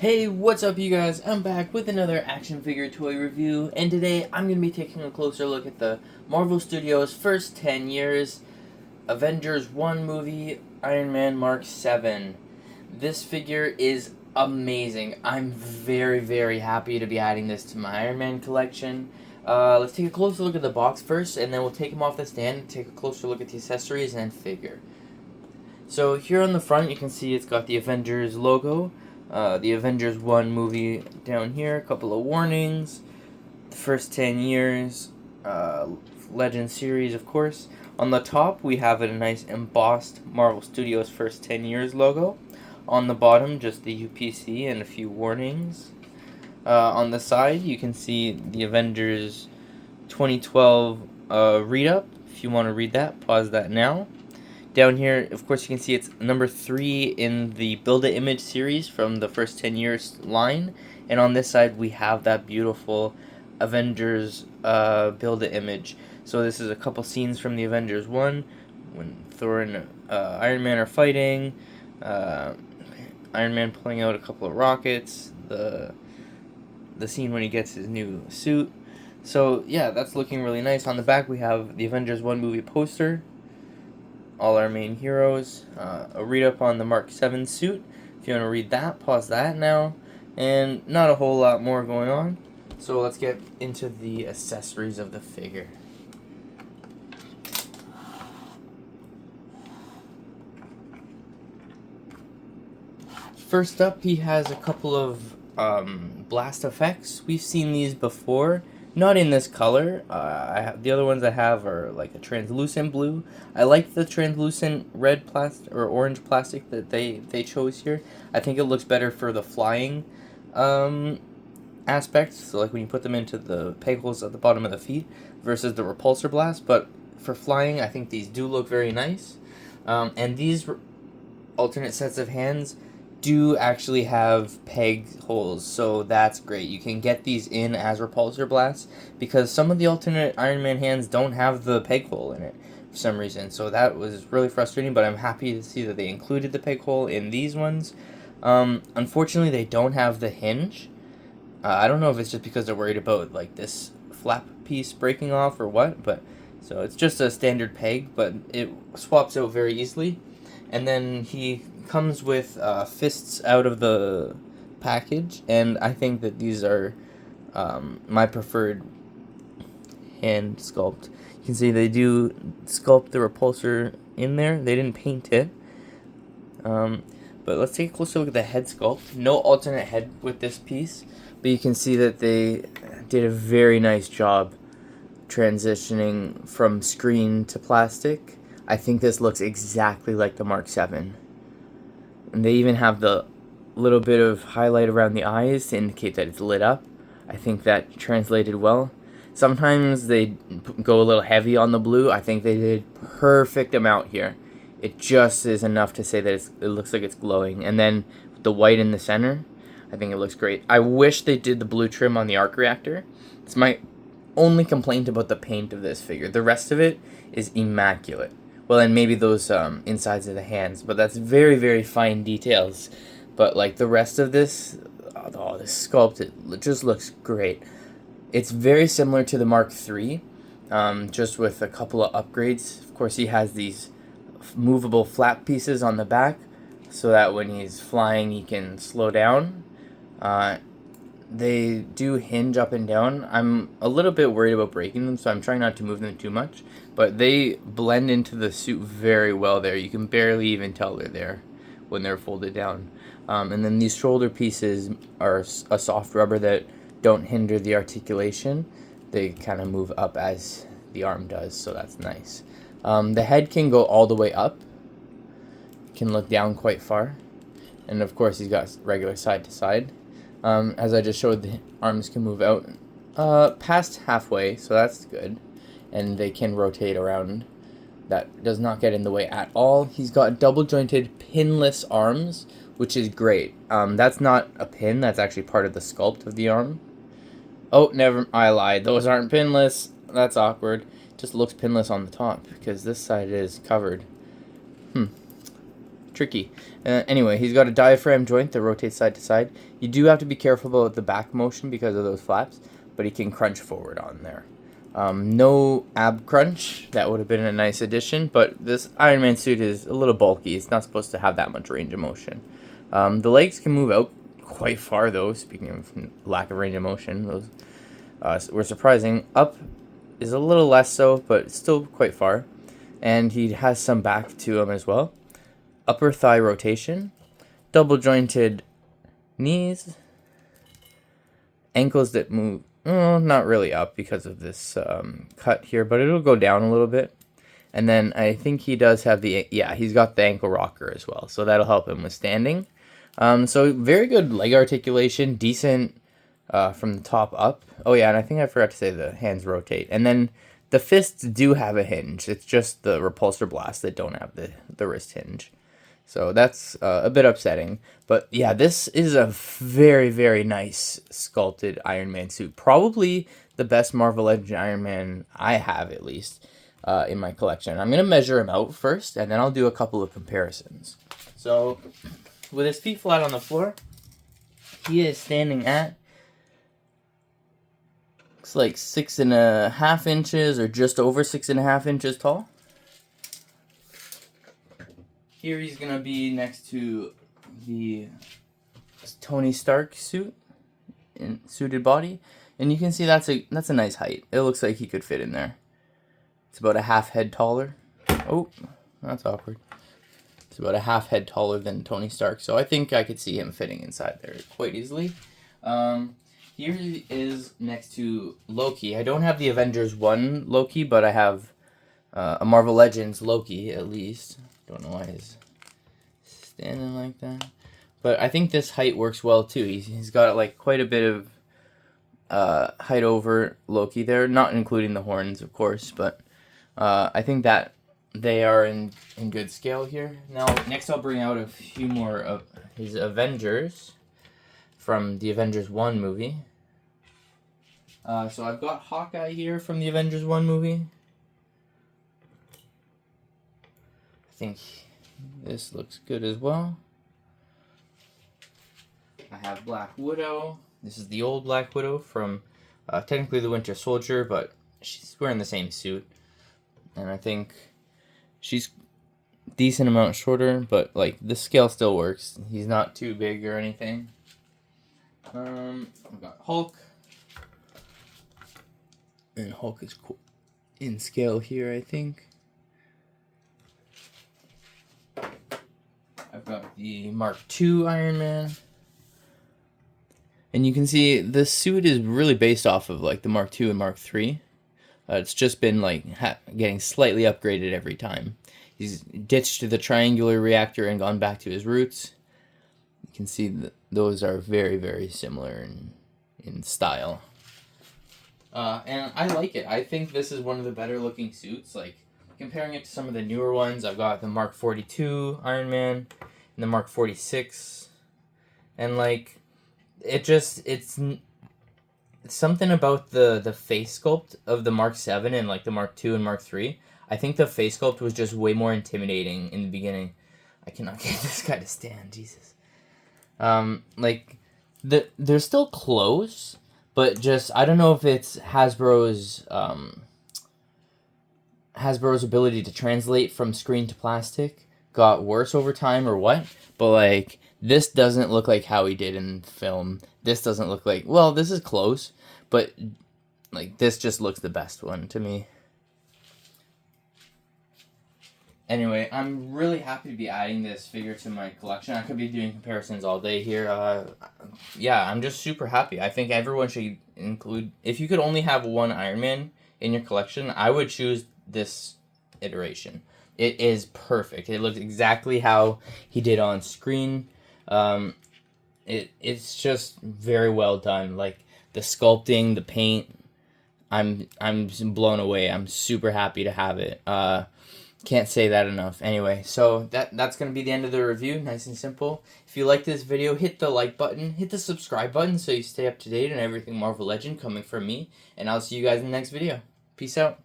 Hey, what's up you guys? I'm back with another action figure toy review, and today I'm going to be taking a closer look at the Marvel Studios' first 10 years Avengers 1 movie, Iron Man Mark VII. This figure is amazing. I'm very, very happy to be adding this to my Iron Man collection. Let's take a closer look at the box first, and then we'll take him off the stand and take a closer look at the accessories and figure. So here on the front you can see it's got the Avengers logo. The Avengers 1 movie down here, a couple of warnings, the first 10 years, Legend series, of course. On the top, we have a nice embossed Marvel Studios first 10 years logo. On the bottom, just the UPC and a few warnings. On the side, you can see the Avengers 2012 read-up. If you want to read that, pause that now. Down here, of course, you can see it's number 3 in the Build-A-Image series from the first 10 years line. And on this side, we have that beautiful Avengers Build-A-Image. So this is a couple scenes from the Avengers 1, when Thor and Iron Man are fighting, Iron Man pulling out a couple of rockets, the scene when he gets his new suit. So, yeah, that's looking really nice. On the back, we have the Avengers 1 movie poster. All our main heroes, a read-up on the Mark VII suit. If you want to read that, pause that now. And not a whole lot more going on. So let's get into the accessories of the figure. First up, he has a couple of blast effects. We've seen these before. Not in this color. The other ones I have are like a translucent blue. I like the translucent red plastic or orange plastic that they chose here. I think it looks better for the flying aspect. So like when you put them into the peg holes at the bottom of the feet versus the repulsor blast. But for flying, I think these do look very nice. And these alternate sets of hands do actually have peg holes, so that's great. You can get these in as repulsor blasts because some of the alternate Iron Man hands don't have the peg hole in it for some reason, so that was really frustrating, but I'm happy to see that they included the peg hole in these ones. Unfortunately, they don't have the hinge. I don't know if it's just because they're worried about like this flap piece breaking off or what, but so it's just a standard peg, but it swaps out very easily. And then he comes with fists out of the package, and I think that these are my preferred hand sculpt. You can see they do sculpt the repulsor in there. They didn't paint it. But let's take a closer look at the head sculpt. No alternate head with this piece, but you can see that they did a very nice job transitioning from screen to plastic. I think this looks exactly like the Mark VII. And they even have the little bit of highlight around the eyes to indicate that it's lit up. I think that translated well. Sometimes they go a little heavy on the blue. I think they did perfect amount here. It just is enough to say that it looks like it's glowing. And then the white in the center, I think it looks great. I wish they did the blue trim on the arc reactor. It's my only complaint about the paint of this figure. The rest of it is immaculate. Well, and maybe those insides of the hands, but that's very, very fine details. But like the rest of this, oh, this sculpt, it just looks great. It's very similar to the Mark III, just with a couple of upgrades. Of course, he has these movable flap pieces on the back, so that when he's flying, he can slow down. They do hinge up and down. I'm a little bit worried about breaking them, so I'm trying not to move them too much. But they blend into the suit very well there. You can barely even tell they're there when they're folded down. And then these shoulder pieces are a soft rubber that don't hinder the articulation. They kind of move up as the arm does, so that's nice. The head can go all the way up. Can look down quite far. And of course, he's got regular side to side. As I just showed, the arms can move out past halfway, so that's good. And they can rotate around. That does not get in the way at all. He's got double jointed pinless arms, which is great. That's not a pin, that's actually part of the sculpt of the arm. Oh, I lied. Those aren't pinless. That's awkward. It just looks pinless on the top because this side is covered. tricky. Anyway, he's got a diaphragm joint that rotates side to side. You do have to be careful about the back motion because of those flaps, but he can crunch forward on there. No ab crunch. That would have been a nice addition, but this Iron Man suit is a little bulky. It's not supposed to have that much range of motion. The legs can move out quite far, though. Speaking of lack of range of motion, those were surprising. Up is a little less so, but still quite far. And he has some back to him as well. Upper thigh rotation. Double jointed knees. Ankles that move, not really up because of this cut here, but it'll go down a little bit. And then I think he does have he's got the ankle rocker as well, so that'll help him with standing. So very good leg articulation, decent from the top up. Oh yeah, and I think I forgot to say the hands rotate. And then the fists do have a hinge. It's just the repulsor blasts that don't have the wrist hinge. So that's a bit upsetting. But yeah, this is a very, very nice sculpted Iron Man suit. Probably the best Marvel Legends Iron Man I have, at least, in my collection. I'm going to measure him out first, and then I'll do a couple of comparisons. So, with his feet flat on the floor, he is standing at, looks like 6.5 inches or just over 6.5 inches tall. Here he's going to be next to the Tony Stark suit, suited body. And you can see that's a nice height. It looks like he could fit in there. It's about a half head taller. Oh, that's awkward. It's about a half head taller than Tony Stark. So I think I could see him fitting inside there quite easily. Here he is next to Loki. I don't have the Avengers 1 Loki, but I have a Marvel Legends Loki, at least. Don't know why he's standing like that. But I think this height works well, too. He's got, like, quite a bit of height over Loki there. Not including the horns, of course. But I think that they are in good scale here. Now, next I'll bring out a few more of his Avengers from the Avengers 1 movie. So I've got Hawkeye here from the Avengers 1 movie. I think this looks good as well. I have Black Widow. This is the old Black Widow from technically the Winter Soldier, but she's wearing the same suit. And I think she's decent amount shorter, but like the scale still works. He's not too big or anything. I've got Hulk. And Hulk is in scale here, I think. I've got the Mark II Iron Man. And you can see the suit is really based off of like the Mark II and Mark III. It's just been like getting slightly upgraded every time. He's ditched the triangular reactor and gone back to his roots. You can see that those are very, very similar in style. And I like it. I think this is one of the better looking suits. Like, comparing it to some of the newer ones, I've got the Mark 42 Iron Man and the Mark 46. And, like, it's something about the face sculpt of the Mark 7 and, like, the Mark 2 and Mark 3. I think the face sculpt was just way more intimidating in the beginning. I cannot get this guy to stand, Jesus. Like, they're still close, but just, I don't know if it's Hasbro's ability to translate from screen to plastic got worse over time or what, but, like, this doesn't look like how he did in film. This doesn't look like, well, this is close, but, like, this just looks the best one to me. Anyway, I'm really happy to be adding this figure to my collection. I could be doing comparisons all day here. Yeah, I'm just super happy. I think everyone should include, if you could only have one Iron Man in your collection, I would choose this iteration. It is perfect. It looks exactly how he did on screen. It's just very well done. Like, the sculpting, the paint, I'm blown away. I'm super happy to have it. Can't say that enough. Anyway, so that's going to be the end of the review. Nice and simple. If you like this video, hit the like button. Hit the subscribe button so you stay up to date on everything Marvel Legend coming from me. And I'll see you guys in the next video. Peace out.